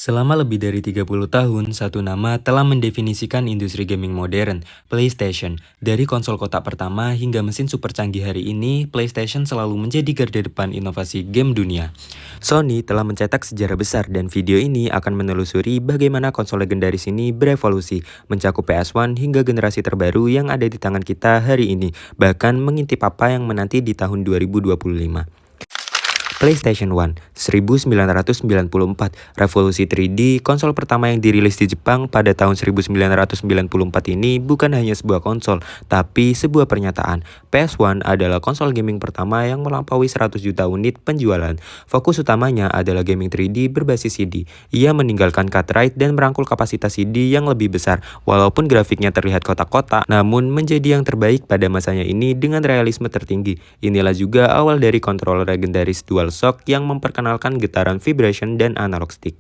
Selama lebih dari 30 tahun, satu nama telah mendefinisikan industri gaming modern, PlayStation. Dari konsol kotak pertama hingga mesin super canggih hari ini, PlayStation selalu menjadi garda depan inovasi game dunia. Sony telah mencetak sejarah besar dan video ini akan menelusuri bagaimana konsol legendaris ini berevolusi, mencakup PS1 hingga generasi terbaru yang ada di tangan kita hari ini, bahkan mengintip apa yang menanti di tahun 2025. PlayStation 1, 1994, revolusi 3D, konsol pertama yang dirilis di Jepang pada tahun 1994 ini bukan hanya sebuah konsol, tapi sebuah pernyataan. PS1 adalah konsol gaming pertama yang melampaui 100 juta unit penjualan. Fokus utamanya adalah gaming 3D berbasis CD. Ia meninggalkan cartridge dan merangkul kapasitas CD yang lebih besar. Walaupun grafiknya terlihat kotak-kotak, namun menjadi yang terbaik pada masanya ini dengan realisme tertinggi. Inilah juga awal dari controller legendaris DualShock yang memperkenalkan getaran vibration dan analog stick.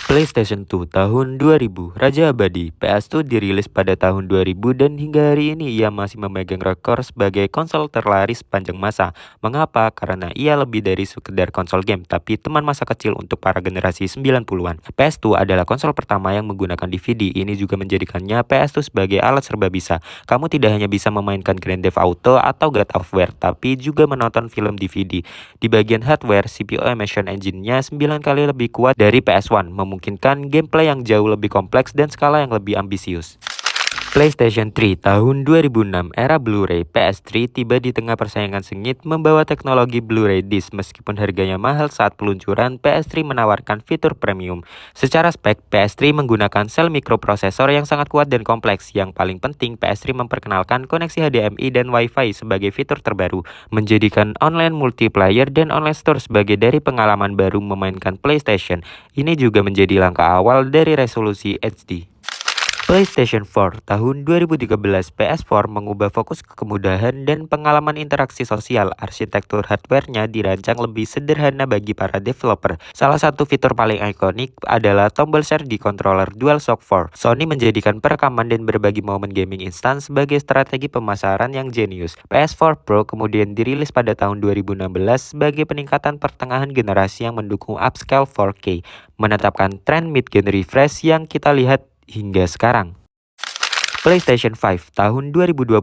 PlayStation 2 tahun 2000, Raja Abadi. PS2 dirilis pada tahun 2000 dan hingga hari ini ia masih memegang rekor sebagai konsol terlaris sepanjang masa. Mengapa? Karena ia lebih dari sekedar konsol game, tapi teman masa kecil untuk para generasi 90-an. PS2 adalah konsol pertama yang menggunakan DVD. Ini juga menjadikannya PS2 sebagai alat serba bisa. Kamu tidak hanya bisa memainkan Grand Theft Auto atau God of War, tapi juga menonton film DVD. Di bagian hardware, CPU Immersion Engine-nya 9 kali lebih kuat dari PS1, memungkinkan gameplay yang jauh lebih kompleks dan skala yang lebih ambisius. PlayStation 3 tahun 2006, era Blu-ray. PS3 tiba di tengah persaingan sengit membawa teknologi Blu-ray disc. Meskipun harganya mahal saat peluncuran, PS3 menawarkan fitur premium. Secara spek, PS3 menggunakan sel mikroprosesor yang sangat kuat dan kompleks. Yang paling penting, PS3 memperkenalkan koneksi HDMI dan Wi-Fi sebagai fitur terbaru, menjadikan online multiplayer dan online store sebagai dari pengalaman baru memainkan PlayStation. Ini juga menjadi langkah awal dari resolusi HD. PlayStation 4 tahun 2013, PS4 mengubah fokus ke kemudahan dan pengalaman interaksi sosial. Arsitektur hardware-nya dirancang lebih sederhana bagi para developer. Salah satu fitur paling ikonik adalah tombol share di controller DualShock 4. Sony menjadikan perekaman dan berbagi momen gaming instan sebagai strategi pemasaran yang jenius. PS4 Pro kemudian dirilis pada tahun 2016 sebagai peningkatan pertengahan generasi yang mendukung upscale 4K, menetapkan tren mid-gen refresh yang kita lihat hingga sekarang. PlayStation 5 tahun 2020.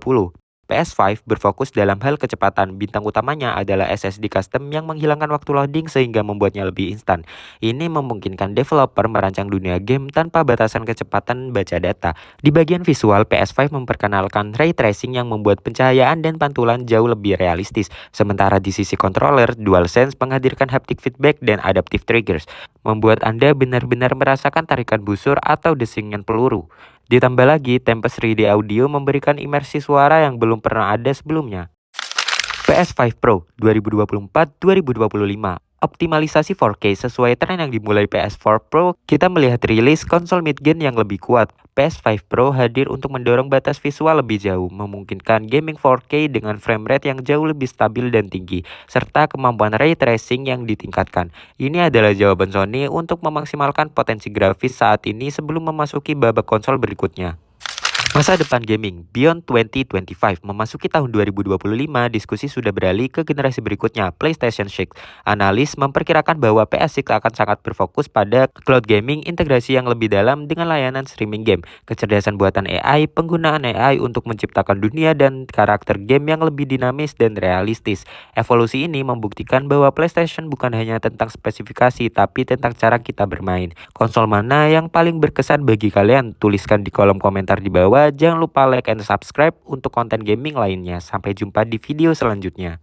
PS5 berfokus dalam hal kecepatan. Bintang utamanya adalah SSD custom yang menghilangkan waktu loading sehingga membuatnya lebih instan. Ini memungkinkan developer merancang dunia game tanpa batasan kecepatan baca data. Di bagian visual, PS5 memperkenalkan ray tracing yang membuat pencahayaan dan pantulan jauh lebih realistis. Sementara di sisi controller, DualSense menghadirkan haptic feedback dan adaptive triggers, membuat Anda benar-benar merasakan tarikan busur atau desingan peluru. Ditambah lagi, Tempest 3D Audio memberikan imersi suara yang belum pernah ada sebelumnya. PS5 Pro 2024-2025. Optimalisasi 4K sesuai tren yang dimulai PS4 Pro, kita melihat rilis konsol mid-gen yang lebih kuat. PS5 Pro hadir untuk mendorong batas visual lebih jauh, memungkinkan gaming 4K dengan frame rate yang jauh lebih stabil dan tinggi, serta kemampuan ray tracing yang ditingkatkan. Ini adalah jawaban Sony untuk memaksimalkan potensi grafis saat ini sebelum memasuki babak konsol berikutnya. Masa depan gaming Beyond 2025 memasuki tahun 2025, diskusi sudah beralih ke generasi berikutnya, PlayStation 6. Analis memperkirakan bahwa PS6 akan sangat berfokus pada cloud gaming, integrasi yang lebih dalam dengan layanan streaming game, kecerdasan buatan AI, penggunaan AI untuk menciptakan dunia dan karakter game yang lebih dinamis dan realistis. Evolusi ini membuktikan bahwa PlayStation bukan hanya tentang spesifikasi, tapi tentang cara kita bermain. Konsol mana yang paling berkesan bagi kalian? Tuliskan di kolom komentar di bawah. Jangan lupa like and subscribe untuk konten gaming lainnya. Sampai jumpa di video selanjutnya.